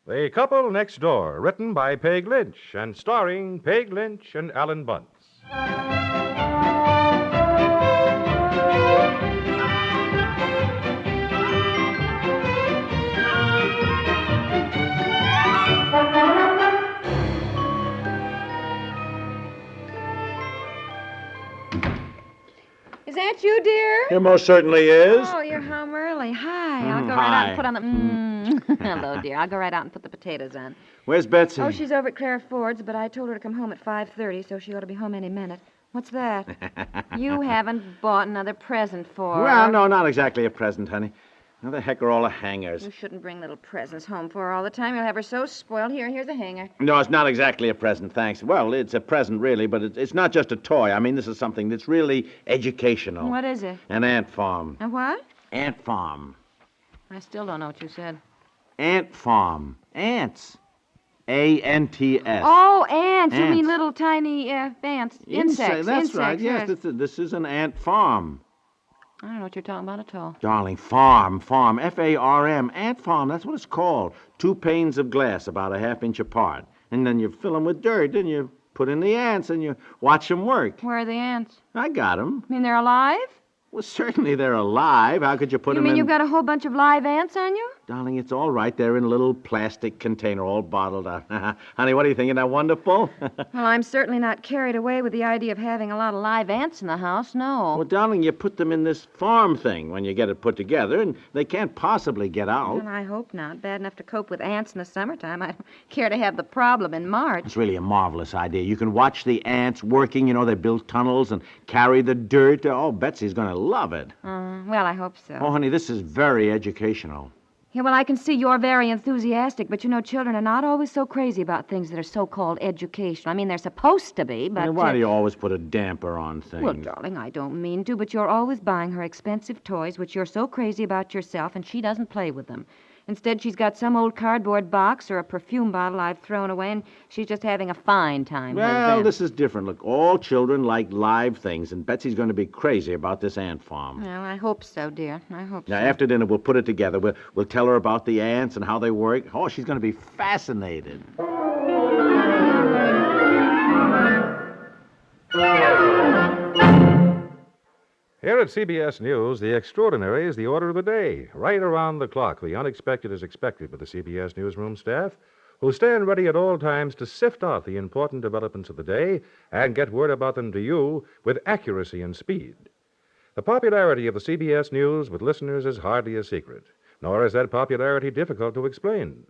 The Couple Next Door, written by Peg Lynch and starring Peg Lynch and Alan Bunce. Is that you, dear? It most certainly is. Oh, you're home early. Hi. I'll go right hi. out and put on the... Hello, dear. I'll go right out and put the potatoes on. Where's Betsy? Oh, she's over at Clara Ford's, but I told her to come home at 5:30, so she ought to be home any minute. What's that? You haven't bought another present for her. Well, no, not exactly a present, honey. How the heck are all the hangers? You shouldn't bring little presents home for her all the time. You'll have her so spoiled. Here's a hanger. No, it's not exactly a present, thanks. Well, it's a present, really, but it's not just a toy. I mean, this is something that's really educational. What is it? An ant farm. A what? Ant farm. I still don't know what you said. Ant farm. Ants. A-N-T-S. Oh, ants. You Ants. mean little tiny ants. Insects. That's Insects, right. Yes, this is an ant farm. I don't know what you're talking about at all. Darling, farm. F-A-R-M. Ant farm, that's what it's called. 2 panes of glass about a half-inch apart. And then you fill them with dirt, and you put in the ants, and you watch them work. Where are the ants? I got them. You mean they're alive? Well, certainly they're alive. How could you put You them mean in... you've got a whole bunch of live ants on you? Darling, it's all right. They're in a little plastic container, all bottled up. Honey, what do you think? Isn't that wonderful? Well, I'm certainly not carried away with the idea of having a lot of live ants in the house, no. Well, darling, you put them in this farm thing when you get it put together, and they can't possibly get out. Well, I hope not. Bad enough to cope with ants in the summertime. I don't care to have the problem in March. It's really a marvelous idea. You can watch the ants working. You know, they build tunnels and carry the dirt. Oh, Betsy's going to love it. Well, I hope so. Oh, honey, this is very educational. Yeah, well, I can see you're very enthusiastic, but you know, children are not always so crazy about things that are so-called educational. I mean, they're supposed to be, but... Why do you always put a damper on things? Well, darling, I don't mean to, but you're always buying her expensive toys, which you're so crazy about yourself, and she doesn't play with them. Instead, she's got some old cardboard box or a perfume bottle I've thrown away, and she's just having a fine time with Well, them. this is different. Look, all children like live things, and Betsy's going to be crazy about this ant farm. Well, I hope so, dear. I hope Now, so. after dinner, we'll put it together. We'll tell her about the ants and how they work. Oh, she's going to be fascinated. Here at CBS News, the extraordinary is the order of the day. Right around the clock, the unexpected is expected with the CBS newsroom staff, who stand ready at all times to sift out the important developments of the day and get word about them to you with accuracy and speed. The popularity of the CBS News with listeners is hardly a secret, nor is that popularity difficult to explain.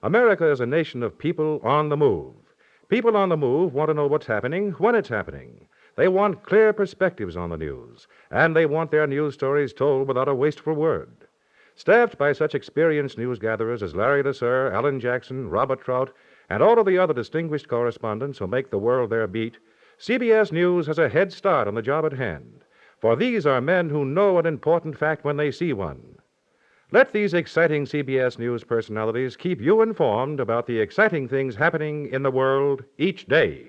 America is a nation of people on the move. People on the move want to know what's happening when it's happening. They want clear perspectives on the news, and they want their news stories told without a wasteful word. Staffed by such experienced news gatherers as Larry LeSueur, Alan Jackson, Robert Trout, and all of the other distinguished correspondents who make the world their beat, CBS News has a head start on the job at hand. For these are men who know an important fact when they see one. Let these exciting CBS News personalities keep you informed about the exciting things happening in the world each day.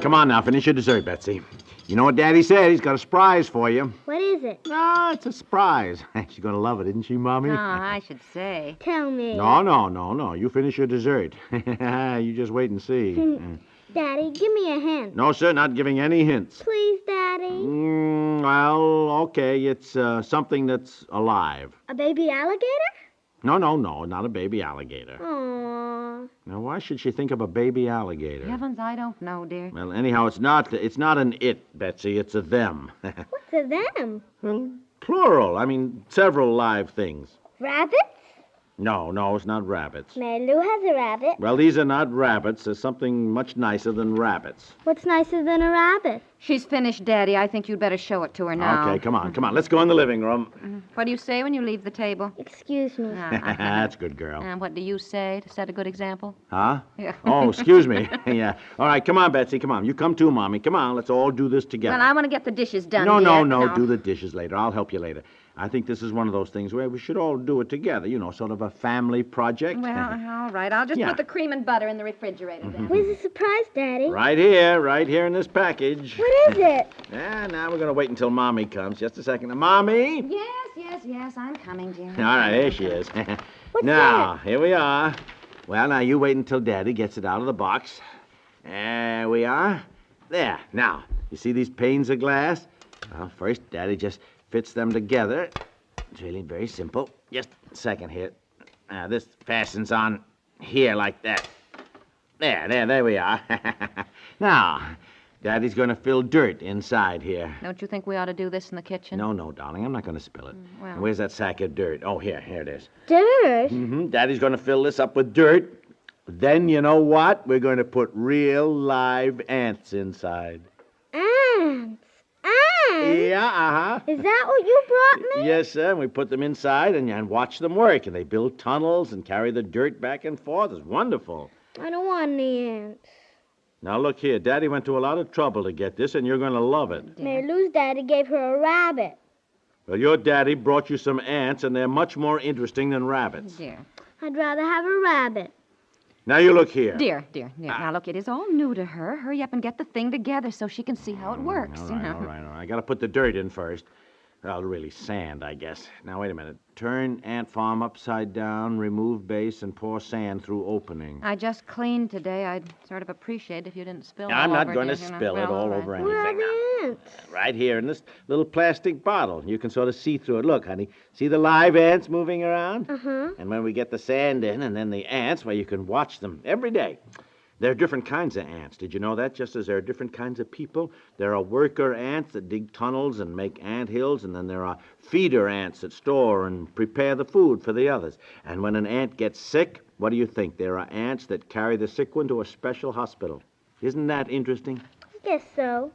Come on now, finish your dessert, Betsy. You know what Daddy said? He's got a surprise for you. What is it? Ah, it's a surprise. She's going to love it, isn't she, Mommy? Oh, I should say. Tell me. No. You finish your dessert. You just wait and see. Daddy, give me a hint. No, sir, not giving any hints. Please, Daddy. Well, okay, it's something that's alive. A baby alligator? No, not a baby alligator. Aww. Now, why should she think of a baby alligator? Heavens, I don't know, dear. Well, anyhow, it's not an it, Betsy. It's a them. What's a them? Well, plural. I mean, several live things. Rabbits? No, it's not rabbits. Mary Lou has a rabbit. Well, these are not rabbits. There's something much nicer than rabbits. What's nicer than a rabbit? She's finished, Daddy. I think you'd better show it to her now. Okay, come on. Let's go in the living room. What do you say when you leave the table? Excuse me. That's good, girl. And what do you say to set a good example? Huh? Yeah. Oh, excuse me. Yeah. All right, come on, Betsy. Come on. You come too, Mommy. Come on. Let's all do this together. Well, I want to get the dishes done. No. Do the dishes later. I'll help you later. I think this is one of those things where we should all do it together. You know, sort of a family project. Well, all right. I'll just Yeah. put the cream and butter in the refrigerator then. Where's the surprise, Daddy? Right here in this package. What What is it? Now we're going to wait until Mommy comes. Just a second. Mommy? Yes, I'm coming, dear. All right, here she is. What's Now, here we are. Well, now you wait until Daddy gets it out of the box. There we are. There. Now, you see these panes of glass? Well, first, Daddy just fits them together. It's really very simple. Just a second here. This fastens on here like that. There we are. Now, Daddy's going to fill dirt inside here. Don't you think we ought to do this in the kitchen? No, darling, I'm not going to spill it. well. Where's that sack of dirt? Oh, here it is. Dirt? Mm-hmm. Daddy's going to fill this up with dirt. Then, you know what? We're going to put real live ants inside. Ants? Ants? Yeah, uh-huh. Is that what you brought me? Yes, sir. We put them inside and watch them work. And they build tunnels and carry the dirt back and forth. It's wonderful. I don't want any ants. Now, look here. Daddy went to a lot of trouble to get this, and you're going to love it. Mary Lou's daddy gave her a rabbit. Well, your daddy brought you some ants, and they're much more interesting than rabbits. Dear. I'd rather have a rabbit. Now, you look here. Dear. Now, look, it is all new to her. Hurry up and get the thing together so she can see how it works, All you right, know. all right. I got to put the dirt in first. Well, really sand, I guess. Now, wait a minute. Turn ant farm upside down, remove base, and pour sand through opening. I just cleaned today. I'd sort of appreciate if you didn't spill it I'm all not over going to you know. spill it Well, all right. over Where are anything. the ants? Right here in this little plastic bottle. You can sort of see through it. Look, honey. See the live ants moving around? Uh-huh. And when we get the sand in and then the ants, well, you can watch them every day. There are different kinds of ants. Did you know that? Just as there are different kinds of people, there are worker ants that dig tunnels and make ant hills, and then there are feeder ants that store and prepare the food for the others. And when an ant gets sick, what do you think? There are ants that carry the sick one to a special hospital. Isn't that interesting? I guess so.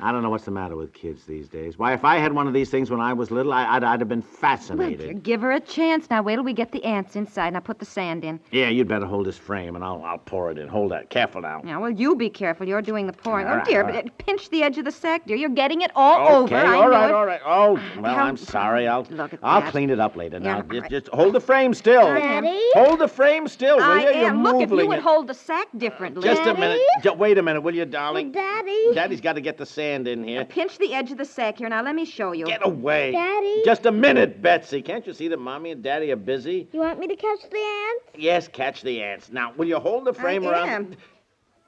I don't know what's the matter with kids these days. Why, if I had one of these things when I was little, I'd have been Well, fascinated. dear, give her a chance. Now, wait till we get the ants inside. Now, put the sand in. Yeah, you'd better hold this frame, and I'll pour it in. Hold that. Careful now. Now, well, you be careful. You're doing the pouring. All Oh, right, dear, all but pinch the edge of the sack, dear. You're getting it all Okay, over. I all know right, it. all right. Oh, well, How- I'm sorry. I'll Look at I'll that. clean it up later. Now, Yeah, just hold the frame still. Daddy? Hold the frame still, will I you? You're am. Look, if you moving would it. hold the sack differently. Just a Daddy? minute. Wait a minute, will you, darling? Daddy? Daddy's got to get the sand in here. Pinch the edge of the sack here. Now, let me show you. Get away. Daddy? Just a minute, Betsy. Can't you see that Mommy and Daddy are busy? You want me to catch the ants? Yes, catch the ants. Now, will you hold the frame I around? am.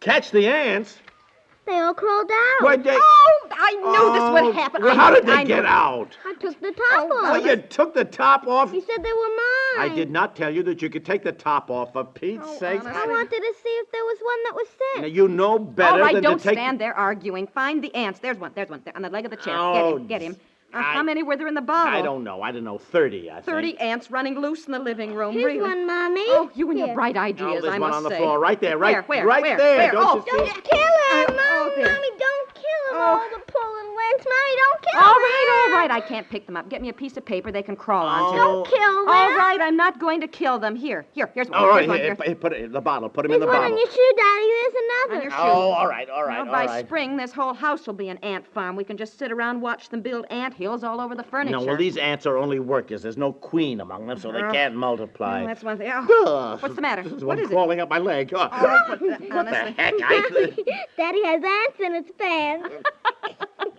Catch the ants? They all crawled out. Why, they... Oh, I knew this would happen. Well, I how knew- did they I get knew. out? I took the top off. Well, you took the top off? You said they were mine. I did not tell you that you could take the top off, for Pete's Oh, sake. honestly. I wanted to see if there was one that was Now, sick. you know better All right, than don't to take... stand there arguing. Find the ants. There's one. There, on the leg of the chair. Oh, Get him. I- How many were there in the bottle? I don't know. 30, I think. 30 ants running loose in the living room. Here's really. one, Mommy. Oh, you and your Here. bright Oh, ideas, there's I one must on the say. floor, right there, right, Where? right Where? there. Where? Don't Oh, you see? Don't kill her, Oh, dear. Mommy, don't kill her. Oh. All the pulling wings. Mommy, don't kill All her. right. I can't pick them up. Get me a piece of paper they can crawl onto. Oh. Don't kill them. All right, I'm not going to kill them. Here's one. All right, Here's one. here, put it in the bottle. Put him in There's the one bottle. on your shoe, Daddy. There's On another. your shoe. Oh, all right, all Now, by spring, this whole house will be an ant farm. We can just sit around, watch them build ant hills all over the furniture. No, well, these ants are only workers. There's no queen among them, so they can't multiply. Well, that's one thing. Oh, Ugh, what's the matter? There's What one is it? crawling up my leg. Oh, what the- what the honestly. heck? Daddy has ants in his pants.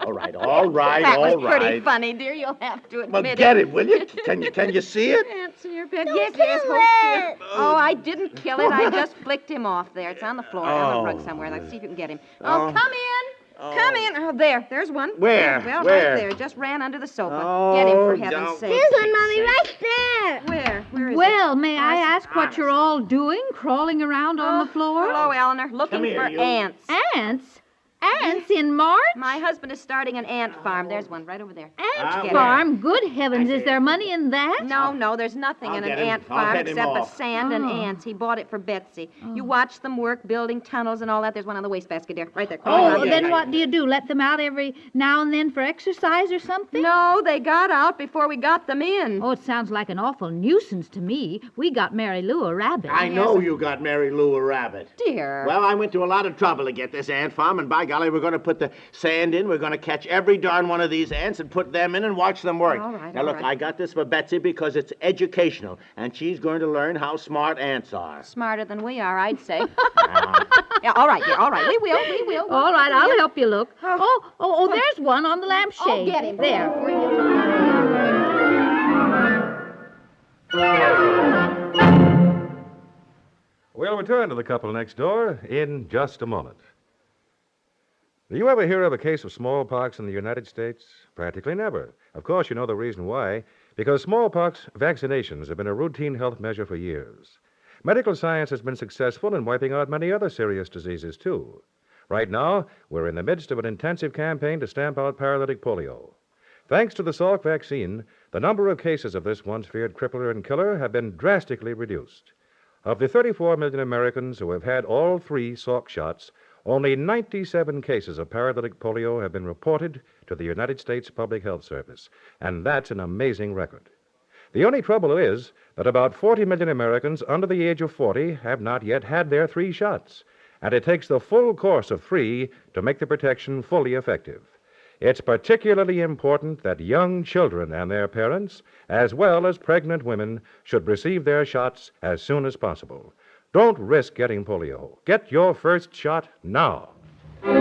All right, all right, That all was pretty right. funny, dear. You'll have to Well, admit get it, will you? Can you see it? Ants in your bed. Don't Yes, kill yes, it. Oh, I didn't kill it. I just flicked him off there. It's on the floor on the rug somewhere. Let's see if you can get him. Oh, come in. Come in. Oh, there's one. Where? Well, Where? right there. Just ran under the sofa. Oh, Get him, for don't- heaven's sake. There's one, Mommy, right there. Where is it? Well, may I Honest- ask what you're all doing, crawling around on the floor? Hello, Eleanor. Looking Come here, for you. ants. Ants? Ants in March? My husband is starting an ant farm. There's one right over there. Ant Get it. farm? Good heavens, is there money in that? No, there's nothing I'll in an get him. ant I'll farm head him except but off. sand and Oh. ants. He bought it for Betsy. You watch them work, building tunnels and all that. There's one on the wastebasket there, right there. crawling Oh, around. then what do you do? Let them out every now and then for exercise or something? No, they got out before we got them in. Oh, it sounds like an awful nuisance to me. We got Mary Lou a rabbit. I know you got Mary Lou a rabbit. Dear. Well, I went to a lot of trouble to get this ant farm, and by golly, we're going to put the sand in. We're going to catch every darn one of these ants and put them in and watch them work. All right, now, all look, right. I got this for Betsy because it's educational, and she's going to learn how smart ants are. Smarter than we are, I'd say. Yeah, all right, dear, all right. We will. All right, I'll help you look. Oh, there's one on the lampshade. Oh, get him. There. We'll return to the couple next door in just a moment. Do you ever hear of a case of smallpox in the United States? Practically never. Of course, you know the reason why. Because smallpox vaccinations have been a routine health measure for years. Medical science has been successful in wiping out many other serious diseases, too. Right now, we're in the midst of an intensive campaign to stamp out paralytic polio. Thanks to the Salk vaccine, the number of cases of this once feared crippler and killer have been drastically reduced. Of the 34 million Americans who have had all 3 Salk shots, only 97 cases of paralytic polio have been reported to the United States Public Health Service, and that's an amazing record. The only trouble is that about 40 million Americans under the age of 40 have not yet had their 3 shots, and it takes the full course of 3 to make the protection fully effective. It's particularly important that young children and their parents, as well as pregnant women, should receive their shots as soon as possible. Don't risk getting polio. Get your first shot now. Look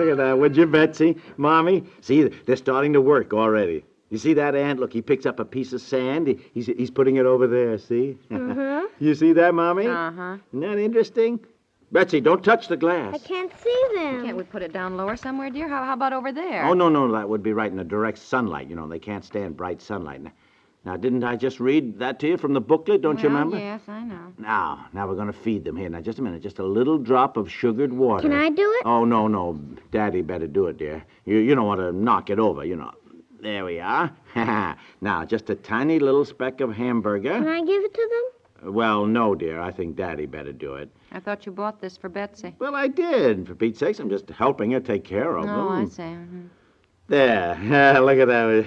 at that, would you, Betsy? Mommy, see, they're starting to work already. You see that ant? Look, he picks up a piece of sand. He's putting it over there, see? Mm-hmm. You see that, Mommy? Uh-huh. Isn't that interesting? Betsy, don't touch the glass. I can't see them. Can't we put it down lower somewhere, dear? How about over there? Oh, no, that would be right in the direct sunlight. You know, they can't stand bright sunlight. Now, didn't I just read that to you from the booklet? Don't you remember? Yes, I know. Now we're going to feed them. Here, now, just a minute. Just a little drop of sugared water. Can I do it? Oh, no. Daddy better do it, dear. You don't want to knock it over, you know. There we are. Now, just a tiny little speck of hamburger. Can I give it to them? Well, no, dear. I think Daddy better do it. I thought you bought this for Betsy. Well, I did. For Pete's sakes, I'm just helping her take care of them. Oh, I see. Mm-hmm. There. Look at that.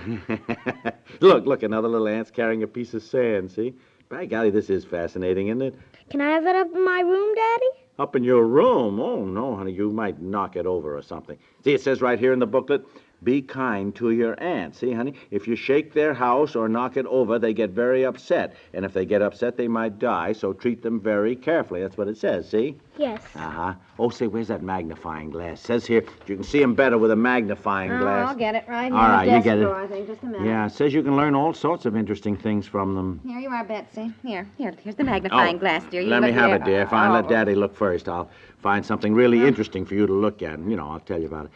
Look, another little ant's carrying a piece of sand, see? By golly, this is fascinating, isn't it? Can I have it up in my room, Daddy? Up in your room? Oh, no, honey, you might knock it over or something. See, it says right here in the booklet, be kind to your ants. See, honey, if you shake their house or knock it over, they get very upset. And if they get upset, they might die, so treat them very carefully. That's what it says, see? Yes. Uh-huh. Oh, say, where's that magnifying glass? It says here you can see them better with a magnifying glass. I'll get it right here. All right, you get it. Drawer, I think. Just a minute. Yeah, it says you can learn all sorts of interesting things from them. Here you are, Betsy. Here's the magnifying glass, dear. You Let me look have here. it, dear. Fine, let Oh. Daddy look first. I'll find something really interesting for you to look at. And, I'll tell you about it.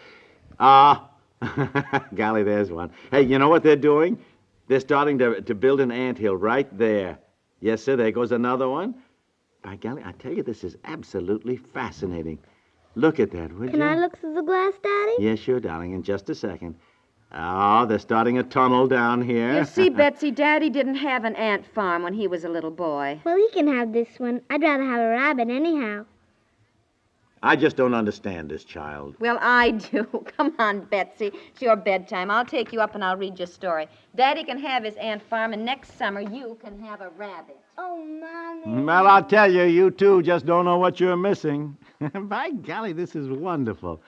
Golly, there's one. Hey, you know what they're doing? They're starting to build an anthill right there. Yes, sir, there goes another one. By golly, I tell you, this is absolutely fascinating. Look at that, would you? Can I look through the glass, Daddy? Yes, sure, darling, in just a second. Oh, they're starting a tunnel down here. You see, Betsy, Daddy didn't have an ant farm when he was a little boy. Well, he can have this one. I'd rather have a rabbit anyhow. I just don't understand this child. Well, I do. Come on, Betsy. It's your bedtime. I'll take you up and I'll read your story. Daddy can have his ant farm, and next summer you can have a rabbit. Oh, Mommy. Well, I'll tell you, you two just don't know what you're missing. By golly, this is wonderful.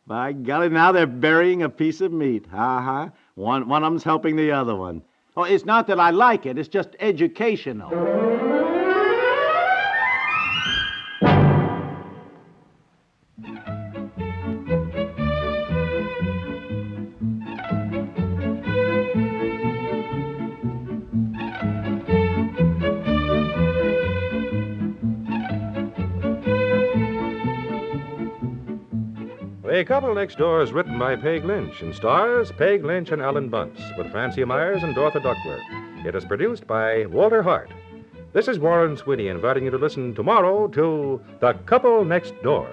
By golly, now they're burying a piece of meat. Uh-huh. One of them's helping the other one. Oh, it's not that I like it. It's just educational. The Couple Next Door is written by Peg Lynch and stars Peg Lynch and Alan Bunce with Francie Myers and Dorothy Duckworth. It is produced by Walter Hart. This is Warren Sweeney inviting you to listen tomorrow to The Couple Next Door.